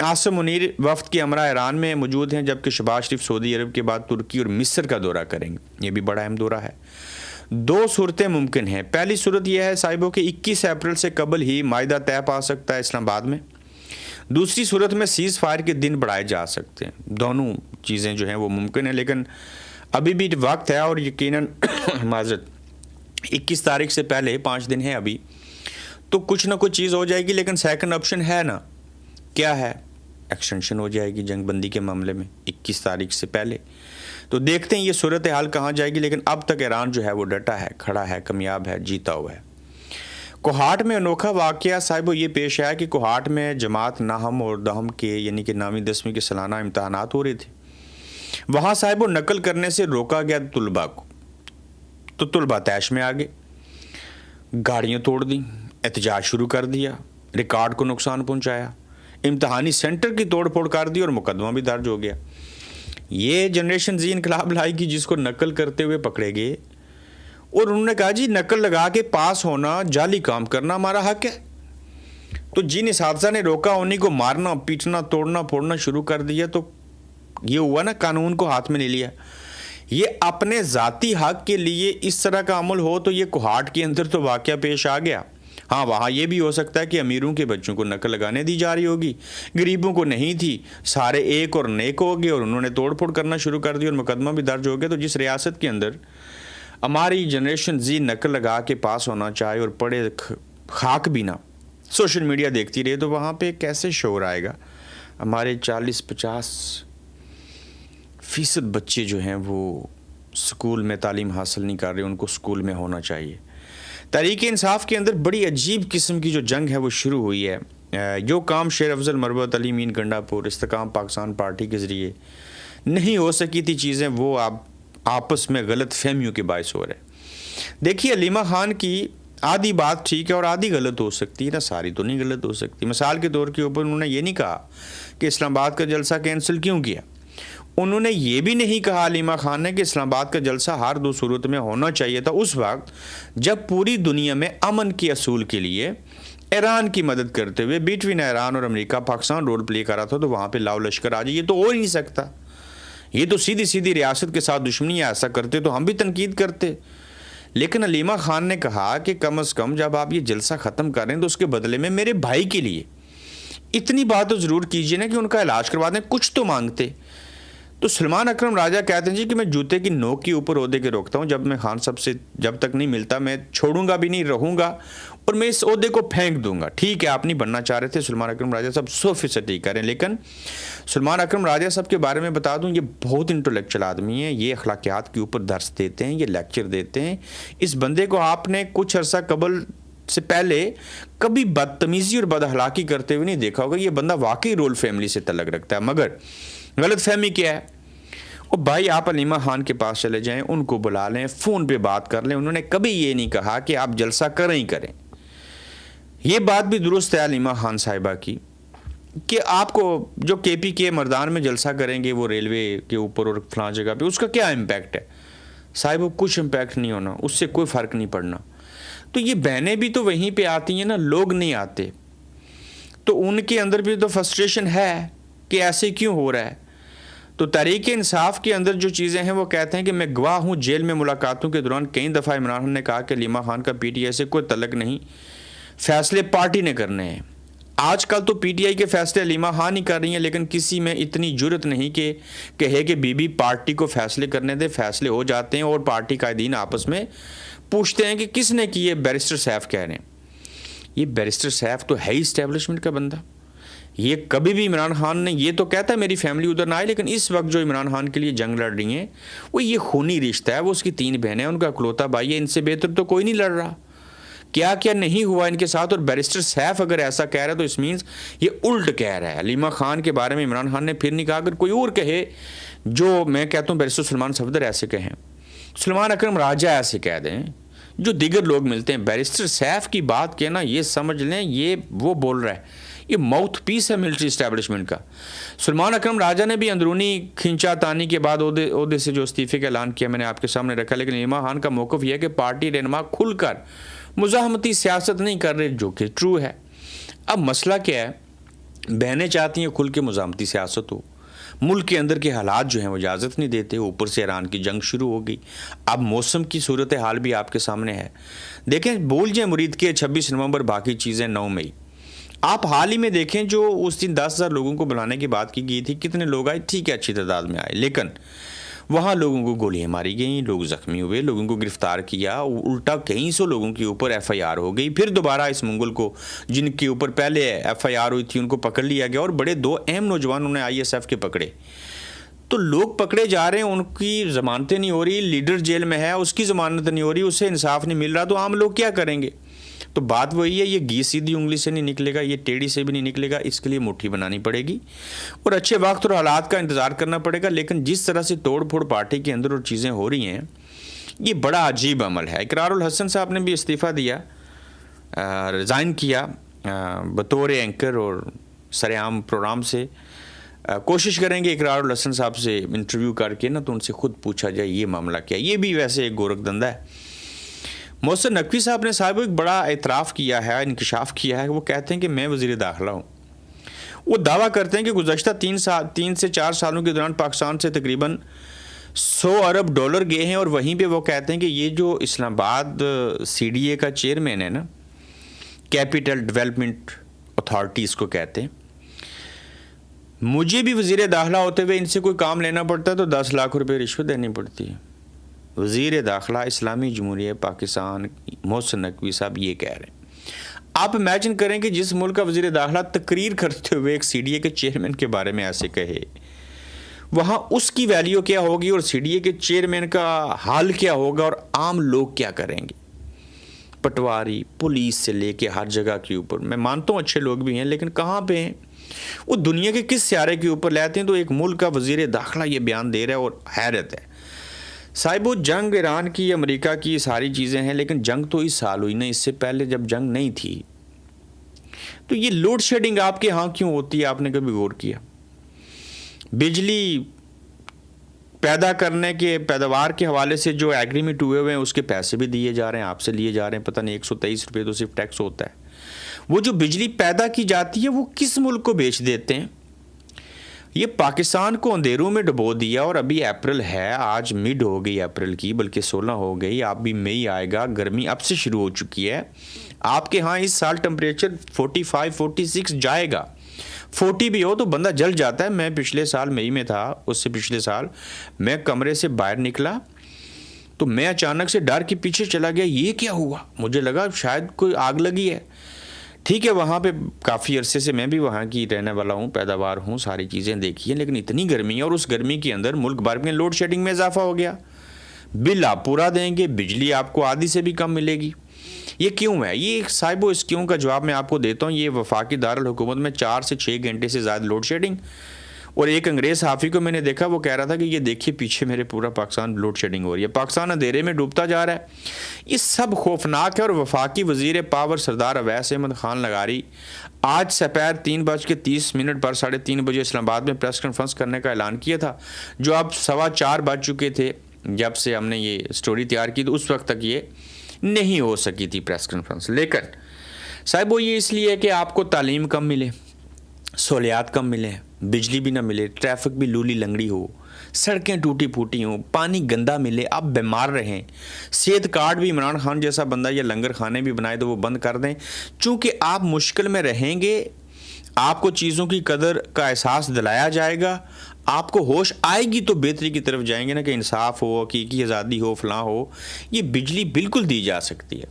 عاصم منیر وفد کے ہمراہ ایران میں موجود ہیں، جبکہ شہباز شریف سعودی عرب کے بعد ترکی اور مصر کا دورہ کریں گے۔ یہ بھی بڑا اہم دورہ ہے۔ دو صورتیں ممکن ہیں۔ پہلی صورت یہ ہے صاحبوں کہ 21 اپریل سے قبل ہی معاہدہ طے پا سکتا ہے اسلام آباد میں۔ دوسری صورت میں سیز فائر کے دن بڑھائے جا سکتے ہیں۔ دونوں چیزیں جو ہیں وہ ممکن ہیں، لیکن ابھی بھی وقت ہے اور یقیناً معذرت 21 تاریخ سے پہلے 5 دن ہے ابھی، تو کچھ نہ کچھ چیز ہو جائے گی۔ لیکن سیکنڈ آپشن ہے نا، کیا ہے؟ ایکسٹینشن ہو جائے گی جنگ بندی کے معاملے میں 21 تاریخ سے پہلے۔ تو دیکھتے ہیں یہ صورتحال کہاں جائے گی، لیکن اب تک ایران جو ہے وہ ڈٹا ہے، کھڑا ہے، کامیاب ہے، جیتا ہوا ہے۔ کوہاٹ میں انوکھا واقعہ صاحبو یہ پیش آیا کہ کوہاٹ میں جماعت ناہم اور دہم کے یعنی کہ 9ویں 10ویں کے سالانہ امتحانات ہو رہے تھے۔ وہاں صاحبو نقل کرنے سے روکا گیا طلباء کو، تو طلباء طیش میں آگے، گاڑیاں توڑ دیں، احتجاج شروع کر دیا، ریکارڈ کو نقصان پہنچایا، امتحانی سینٹر کی توڑ پھوڑ کر دی اور مقدمہ بھی درج ہو گیا۔ یہ جنریشن زی انقلاب لائے گی جس کو نقل کرتے ہوئے پکڑے گئے، اور انہوں نے کہا جی نقل لگا کے پاس ہونا، جعلی کام کرنا ہمارا حق ہے۔ تو جن اساتذہ نے روکا انہیں کو مارنا، پیٹنا، توڑنا پھوڑنا شروع کر دیا، تو یہ ہوا نا، قانون کو ہاتھ میں لے لیا۔ یہ اپنے ذاتی حق کے لیے اس طرح کا عمل ہو تو یہ کوہاٹ کے اندر تو واقعہ پیش آ گیا۔ ہاں وہاں یہ بھی ہو سکتا ہے کہ امیروں کے بچوں کو نقل لگانے دی جا رہی ہوگی، غریبوں کو نہیں تھی، سارے ایک اور نیک ہو گئے اور انہوں نے توڑ پھوڑ کرنا شروع کر دی اور مقدمہ بھی درج ہو گیا۔ تو جس ریاست کے اندر ہماری جنریشن زی نقل لگا کے پاس ہونا چاہے اور پڑھے خاک بھی نہ، سوشل میڈیا دیکھتی رہے، تو وہاں پہ کیسے شعور آئے گا؟ ہمارے 40-50% بچے جو ہیں وہ سکول میں تعلیم حاصل نہیں کر رہے، ان کو سکول میں ہونا چاہیے۔ تحریک انصاف کے اندر بڑی عجیب قسم کی جو جنگ ہے وہ شروع ہوئی ہے۔ جو کام شیر افضل مربوط علی مین گنڈا پور استحکام پاکستان پارٹی کے ذریعے نہیں ہو سکی تھی چیزیں، وہ اب آپس میں غلط فہمیوں کے باعث ہو رہے ہیں۔ دیکھیے علیمہ خان کی آدھی بات ٹھیک ہے اور آدھی غلط ہو سکتی ہے نا، ساری تو نہیں غلط ہو سکتی۔ مثال کے طور کے اوپر انہوں نے یہ نہیں کہا کہ اسلام آباد کا جلسہ کینسل کیوں کیا۔ انہوں نے یہ بھی نہیں کہا علیمہ خان نے کہ اسلام آباد کا جلسہ ہر 2 صورت میں ہونا چاہیے تھا اس وقت جب پوری دنیا میں امن کے اصول کے لیے ایران کی مدد کرتے ہوئے بٹوین ایران اور امریکہ پاکستان رول پلے کر رہا تھا، تو وہاں پہ لاؤ لشکر آ جائے، یہ تو ہو ہی نہیں سکتا۔ یہ تو سیدھی سیدھی ریاست کے ساتھ دشمنی ہے، ایسا کرتے تو ہم بھی تنقید کرتے۔ لیکن علیمہ خان نے کہا کہ کم از کم جب آپ یہ جلسہ ختم کر رہے ہیں تو اس کے بدلے میں میرے بھائی کے لیے اتنی بات تو ضرور کیجیے نا کہ ان کا علاج کروا دیں، کچھ تو مانگتے۔ تو سلمان اکرم راجہ کہتے ہیں جی کہ میں جوتے کی نوک کے اوپر عہدے کے روکتا ہوں، جب میں خان صاحب سے جب تک نہیں ملتا میں چھوڑوں گا بھی نہیں، رہوں گا اور میں اس عہدے کو پھینک دوں گا۔ ٹھیک ہے آپ نہیں بننا چاہ رہے تھے، سلمان اکرم راجہ صاحب 100% کریں، لیکن سلمان اکرم راجہ صاحب کے بارے میں بتا دوں یہ بہت انٹلیکچوئل آدمی ہیں، یہ اخلاقیات کے اوپر درس دیتے ہیں، یہ لیکچر دیتے ہیں۔ اس بندے کو آپ نے کچھ عرصہ قبل سے پہلے کبھی بدتمیزی اور بد اخلاقی کرتے ہوئے نہیں دیکھا ہوگا۔ یہ بندہ واقعی رول فیملی سے تعلق رکھتا ہے، مگر غلط فہمی کیا ہے؟ اور بھائی آپ علیمہ خان کے پاس چلے جائیں، ان کو بلا لیں، فون پہ بات کر لیں۔ انہوں نے کبھی یہ نہیں کہا کہ آپ جلسہ کریں ہی کریں۔ یہ بات بھی درست ہے علیمہ خان صاحبہ کی کہ آپ کو جو کے پی کے مردان میں جلسہ کریں گے وہ ریلوے کے اوپر اور فلاں جگہ پہ، اس کا کیا امپیکٹ ہے؟ صاحب کچھ امپیکٹ نہیں ہونا، اس سے کوئی فرق نہیں پڑنا۔ تو یہ بہنیں بھی تو وہیں پہ آتی ہیں نا، لوگ نہیں آتے، تو ان کے اندر بھی تو فرسٹریشن ہے کہ ایسے کیوں ہو رہا ہے۔ تو تحریک انصاف کے اندر جو چیزیں ہیں وہ کہتے ہیں کہ میں گواہ ہوں، جیل میں ملاقاتوں کے دوران کئی دفعہ عمران خان نے کہا کہ علیمہ خان کا پی ٹی آئی سے کوئی تعلق نہیں، فیصلے پارٹی نے کرنے ہیں۔ آج کل تو پی ٹی آئی کے فیصلے علیمہ خان ہی کر رہی ہیں، لیکن کسی میں اتنی جرت نہیں کہ کہے کہ بی بی پارٹی کو فیصلے کرنے دے، فیصلے ہو جاتے ہیں اور پارٹی قائدین آپس میں پوچھتے ہیں کہ کس نے کی ہے، بیرسٹر سیف کہہ رہے ہیں۔ یہ بیرسٹر سیف تو ہے ہی اسٹیبلشمنٹ کا بندہ، یہ کبھی بھی عمران خان نے یہ تو کہتا ہے میری فیملی ادھر نہ آئے، لیکن اس وقت جو عمران خان کے لیے جنگ لڑ رہی ہیں وہ یہ خونی رشتہ ہے، وہ اس کی 3 بہنیں ہیں، ان کا اکلوتا بھائی ہے، ان سے بہتر تو کوئی نہیں لڑ رہا۔ کیا کیا نہیں ہوا ان کے ساتھ، اور بیرسٹر سیف اگر ایسا کہہ رہا ہے تو اس مینس یہ الٹ کہہ رہا ہے۔ علیمہ خان کے بارے میں عمران خان نے پھر نہیں کہا، اگر کوئی اور کہے، جو میں کہتا ہوں بیرسٹر سلمان صفدر ایسے کہیں، سلمان اکرم راجہ ایسے کہہ دیں، جو دیگر لوگ ملتے ہیں، بیرسٹر سیف کی بات کہنا یہ سمجھ لیں یہ وہ بول رہا ہے، یہ ماؤتھ پیس ہے ملٹری اسٹیبلشمنٹ کا۔ سلمان اکرم راجہ نے بھی اندرونی کھینچا تانی کے بعد عہدے سے جو استعفے کا اعلان کیا میں نے آپ کے سامنے رکھا، لیکن علیمہ خان کا موقف یہ ہے کہ پارٹی رہنما کھل کر مزاحمتی سیاست نہیں کر رہے، جو کہ ٹرو ہے۔ اب مسئلہ کیا ہے بہنیں چاہتی ہیں کھل کے مزاحمتی سیاست ہو، ملک کے اندر کے حالات جو ہیں وہ اجازت نہیں دیتے، اوپر سے ایران کی جنگ شروع ہو گئی، اب موسم کی صورتحال بھی آپ کے سامنے ہے۔ دیکھیں بول جائیں مرید کے 26 نومبر، باقی چیزیں 9 مئی۔ آپ حال ہی میں دیکھیں جو اس دن 10,000 لوگوں کو بلانے کی بات کی گئی تھی، کتنے لوگ آئے؟ ٹھیک ہے اچھی تعداد میں آئے، لیکن وہاں لوگوں کو گولیاں ماری گئیں، لوگ زخمی ہوئے، لوگوں کو گرفتار کیا، الٹا کئی سو لوگوں کے اوپر ایف آئی آر ہو گئی، پھر دوبارہ اس منگل کو جن کے اوپر پہلے ایف آئی آر ہوئی تھی ان کو پکڑ لیا گیا، اور بڑے 2 اہم نوجوان انہوں نے آئی ایس ایف کے پکڑے۔ تو لوگ پکڑے جا رہے ہیں، ان کی ضمانتیں نہیں ہو رہی، لیڈر جیل میں ہے اس کی ضمانت نہیں ہو رہی، اسے انصاف نہیں مل رہا، تو عام لوگ کیا کریں گے؟ تو بات وہی ہے، یہ گھی سیدھی انگلی سے نہیں نکلے گا، یہ ٹیڑھی سے بھی نہیں نکلے گا، اس کے لیے مٹھی بنانی پڑے گی اور اچھے وقت اور حالات کا انتظار کرنا پڑے گا۔ لیکن جس طرح سے توڑ پھوڑ پارٹی کے اندر اور چیزیں ہو رہی ہیں، یہ بڑا عجیب عمل ہے۔ اقرار الحسن صاحب نے بھی استعفیٰ دیا، ریزائن کیا بطور اینکر اور سرعام پروگرام سے۔ کوشش کریں گے اقرار الحسن صاحب سے انٹرویو کر کے نا تو ان سے خود پوچھا جائے یہ معاملہ کیا۔ یہ بھی ویسے ایک گورکھ دندہ ہے۔ محسن نقوی صاحب نے ایک بڑا اعتراف کیا ہے، انکشاف کیا ہے، وہ کہتے ہیں کہ میں وزیر داخلہ ہوں۔ وہ دعویٰ کرتے ہیں کہ گزشتہ 3 سے 4 سالوں کے دوران پاکستان سے تقریباً 100 ارب ڈالر گئے ہیں، اور وہیں پہ وہ کہتے ہیں کہ یہ جو اسلام آباد سی ڈی اے کا چیئرمین ہے نا، کیپٹل ڈیولپمنٹ اتھارٹی اس کو کہتے ہیں، مجھے بھی وزیر داخلہ ہوتے ہوئے ان سے کوئی کام لینا پڑتا ہے تو 10 لاکھ روپے رشوت دینی پڑتی ہے۔ وزیر داخلہ اسلامی جمہوریہ پاکستان محسن نقوی صاحب یہ کہہ رہے ہیں۔ آپ امیجن کریں کہ جس ملک کا وزیر داخلہ تقریر کرتے ہوئے ایک سی ڈی اے کے چیئرمین کے بارے میں ایسے کہے، وہاں اس کی ویلیو کیا ہوگی اور سی ڈی اے کے چیئرمین کا حال کیا ہوگا اور عام لوگ کیا کریں گے؟ پٹواری پولیس سے لے کے ہر جگہ کے اوپر، میں مانتا ہوں اچھے لوگ بھی ہیں لیکن کہاں پہ ہیں وہ؟ دنیا کے کس سیارے کے اوپر لیتے ہیں؟ تو ایک ملک کا وزیر داخلہ یہ بیان دے رہا ہے اور حیرت ہے۔ صاحبو جنگ ایران کی امریکہ کی ساری چیزیں ہیں، لیکن جنگ تو اس سال ہوئی نا، اس سے پہلے جب جنگ نہیں تھی تو یہ لوڈ شیڈنگ آپ کے ہاں کیوں ہوتی ہے؟ آپ نے کبھی غور کیا؟ بجلی پیدا کرنے کے پیداوار کے حوالے سے جو ایگریمنٹ ہوئے ہوئے ہیں اس کے پیسے بھی دیے جا رہے ہیں، آپ سے لیے جا رہے ہیں، پتہ نہیں 123 روپے تو صرف ٹیکس ہوتا ہے۔ وہ جو بجلی پیدا کی جاتی ہے وہ کس ملک کو بیچ دیتے ہیں؟ یہ پاکستان کو اندھیروں میں ڈبو دیا، اور ابھی اپریل ہے، آج مڈ ہو گئی اپریل کی، بلکہ 16 ہو گئی، اب بھی مئی آئے گا، گرمی اب سے شروع ہو چکی ہے۔ آپ کے ہاں اس سال ٹمپریچر 45 46 جائے گا، 40 بھی ہو تو بندہ جل جاتا ہے۔ میں پچھلے سال مئی میں تھا، اس سے پچھلے سال میں کمرے سے باہر نکلا تو میں اچانک سے ڈر کے پیچھے چلا گیا، یہ کیا ہوا؟ مجھے لگا شاید کوئی آگ لگی ہے۔ ٹھیک ہے وہاں پہ کافی عرصے سے میں بھی وہاں کی رہنے والا ہوں، پیداوار ہوں، ساری چیزیں دیکھی ہیں، لیکن اتنی گرمی ہے، اور اس گرمی کے اندر ملک بھر میں لوڈ شیڈنگ میں اضافہ ہو گیا۔ بل آپ پورا دیں گے، بجلی آپ کو آدھی سے بھی کم ملے گی۔ یہ کیوں ہے؟ یہ صاحبو اس کیوں کا جواب میں آپ کو دیتا ہوں۔ یہ وفاقی دارالحکومت میں 4 سے 6 گھنٹے سے زیادہ لوڈ شیڈنگ، اور ایک انگریز صحافی کو میں نے دیکھا وہ کہہ رہا تھا کہ یہ دیکھیے پیچھے میرے پورا پاکستان لوڈ شیڈنگ ہو رہی ہے، پاکستان اندھیرے میں ڈوبتا جا رہا ہے۔ یہ سب خوفناک ہے، اور وفاقی وزیر پاور سردار اویس احمد خان لغاری آج سپہر 3:30 پر 3:30 بجے اسلام آباد میں پریس کانفرنس کرنے کا اعلان کیا تھا، جو اب 4:15 بج چکے تھے جب سے ہم نے یہ سٹوری تیار کی، تو اس وقت تک یہ نہیں ہو سکی تھی پریس کانفرنس۔ لیکن صاحب وہ یہ اس لیے کہ آپ کو تعلیم کم ملے، سہولیات کم ملے، بجلی بھی نہ ملے، ٹریفک بھی لولی لنگڑی ہو، سڑکیں ٹوٹی پھوٹی ہوں، پانی گندا ملے، آپ بیمار رہیں، صحت کارڈ بھی عمران خان جیسا بندہ یا لنگر خانے بھی بنائے تو وہ بند کر دیں، چونکہ آپ مشکل میں رہیں گے، آپ کو چیزوں کی قدر کا احساس دلایا جائے گا، آپ کو ہوش آئے گی تو بہتری کی طرف جائیں گے نا، کہ انصاف ہو، حقیقی آزادی ہو، فلاں ہو۔ یہ بجلی بالکل دی جا سکتی ہے،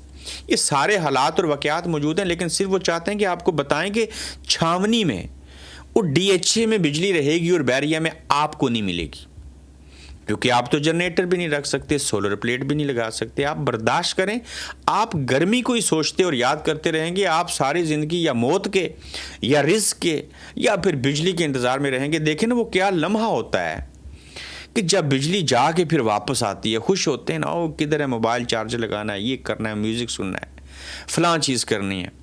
یہ سارے حالات اور واقعات موجود ہیں، لیکن صرف وہ چاہتے ہیں کہ آپ کو بتائیں کہ چھاونی میں اور ڈی ایچ اے میں بجلی رہے گی اور بیریا میں آپ کو نہیں ملے گی، کیونکہ آپ تو جنریٹر بھی نہیں رکھ سکتے، سولر پلیٹ بھی نہیں لگا سکتے۔ آپ برداشت کریں، آپ گرمی کو ہی سوچتے اور یاد کرتے رہیں گے، آپ ساری زندگی یا موت کے یا رزق کے یا پھر بجلی کے انتظار میں رہیں گے۔ دیکھیں نا وہ کیا لمحہ ہوتا ہے کہ جب بجلی جا کے پھر واپس آتی ہے، خوش ہوتے ہیں نا، وہ کدھر ہے، موبائل چارجر لگانا ہے، یہ کرنا ہے، میوزک سننا ہے، فلاں چیز کرنی ہے۔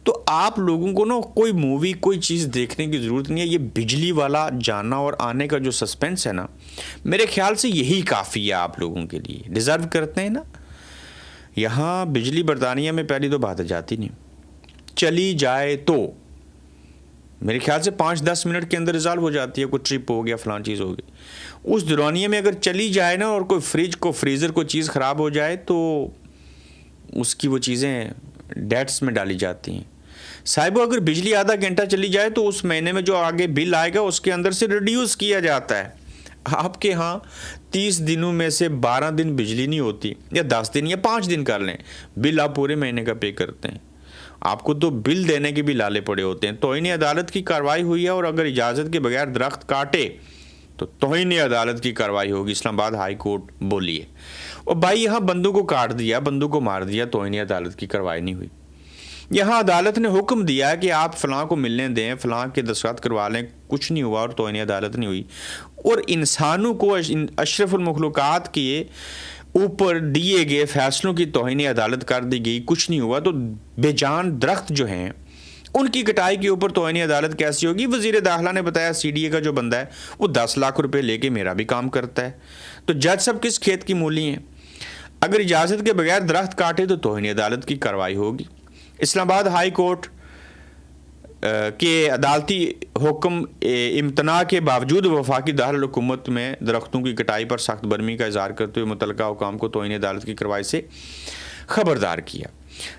تو آپ لوگوں کو نا کوئی مووی کوئی چیز دیکھنے کی ضرورت نہیں ہے، یہ بجلی والا جانا اور آنے کا جو سسپینس ہے نا، میرے خیال سے یہی کافی ہے آپ لوگوں کے لیے، ڈیزرو کرتے ہیں نا۔ یہاں بجلی برطانیہ میں پہلی تو بات جاتی نہیں، چلی جائے تو میرے خیال سے 5-10 منٹ کے اندر ریزالو ہو جاتی ہے. کوئی ٹرپ ہو گیا، فلان چیز ہو گئی. اس دورانیے میں اگر چلی جائے نا اور کوئی فریج کو فریزر کو چیز خراب ہو جائے تو اس کی وہ چیزیں ڈیٹس میں ڈالی جاتی ہیں. صاحبو اگر بجلی آدھا گھنٹہ چلی جائے تو اس مہینے میں جو آگے بل آئے گا اس کے اندر سے ریڈیوس کیا جاتا ہے. آپ کے ہاں 30 دنوں میں سے 12 دن بجلی نہیں ہوتی، یا 10 دن یا 5 دن کر لیں، بل آپ پورے مہینے کا پے کرتے ہیں. آپ کو تو بل دینے کے بھی لالے پڑے ہوتے ہیں. توہین عدالت کی کارروائی ہوئی ہے، اور اگر اجازت کے بغیر درخت کاٹے تو توہین عدالت کی کارروائی ہوگی. اسلام آباد ہائی کورٹ بولی ہے. اور بھائی یہاں بندوں کو کاٹ دیا، بندوں کو مار دیا، توہین عدالت کی کارروائی نہیں ہوئی. یہاں عدالت نے حکم دیا کہ آپ فلاں کو ملنے دیں، فلاں کے دستخط کروا لیں، کچھ نہیں ہوا اور توہین عدالت نہیں ہوئی. اور انسانوں کو، اشرف المخلوقات کے اوپر دیے گئے فیصلوں کی توہین عدالت کر دی گئی، کچھ نہیں ہوا. تو بے جان درخت جو ہیں ان کی کٹائی کے اوپر توہین عدالت کیسی ہوگی؟ وزیر داخلہ نے بتایا سی ڈی اے کا جو بندہ ہے وہ 10 لاکھ روپے لے کے میرا بھی کام کرتا ہے. تو جج صاحب کس کھیت کی مولی ہیں؟ اگر اجازت کے بغیر درخت کاٹے تو توہین عدالت کی کارروائی ہوگی. اسلام آباد ہائی کورٹ کے عدالتی حکم امتناع کے باوجود وفاقی دارالحکومت میں درختوں کی کٹائی پر سخت برہمی کا اظہار کرتے ہوئے متعلقہ حکام کو توہین عدالت کی کارروائی سے خبردار کیا.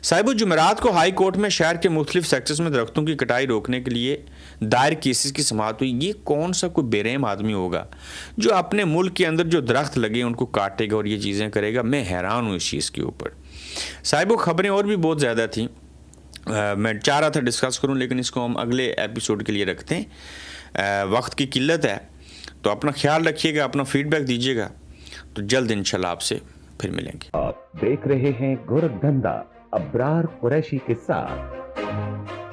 صاحب جمعرات کو ہائی کورٹ میں شہر کے مختلف سیکٹرز میں درختوں کی کٹائی روکنے کے لیے دائر کیسز کی سماعت ہوئی. یہ کون سا کوئی بے رحم آدمی ہوگا جو اپنے ملک کے اندر جو درخت لگے ان کو کاٹے گا اور یہ چیزیں کرے گا؟ میں حیران ہوں اس چیز کے اوپر. صاحب خبریں اور بھی بہت زیادہ تھیں، میں چاہ رہا تھا ڈسکس کروں، لیکن اس کو ہم اگلے ایپیسوڈ کے لیے رکھتے ہیں. وقت کی قلت ہے، تو اپنا خیال رکھیے گا، اپنا فیڈ بیک دیجیے گا. تو جلد انشاءاللہ آپ سے پھر ملیں گے. آپ دیکھ رہے ہیں گورکھ دھندا ابرار قریشی کے ساتھ.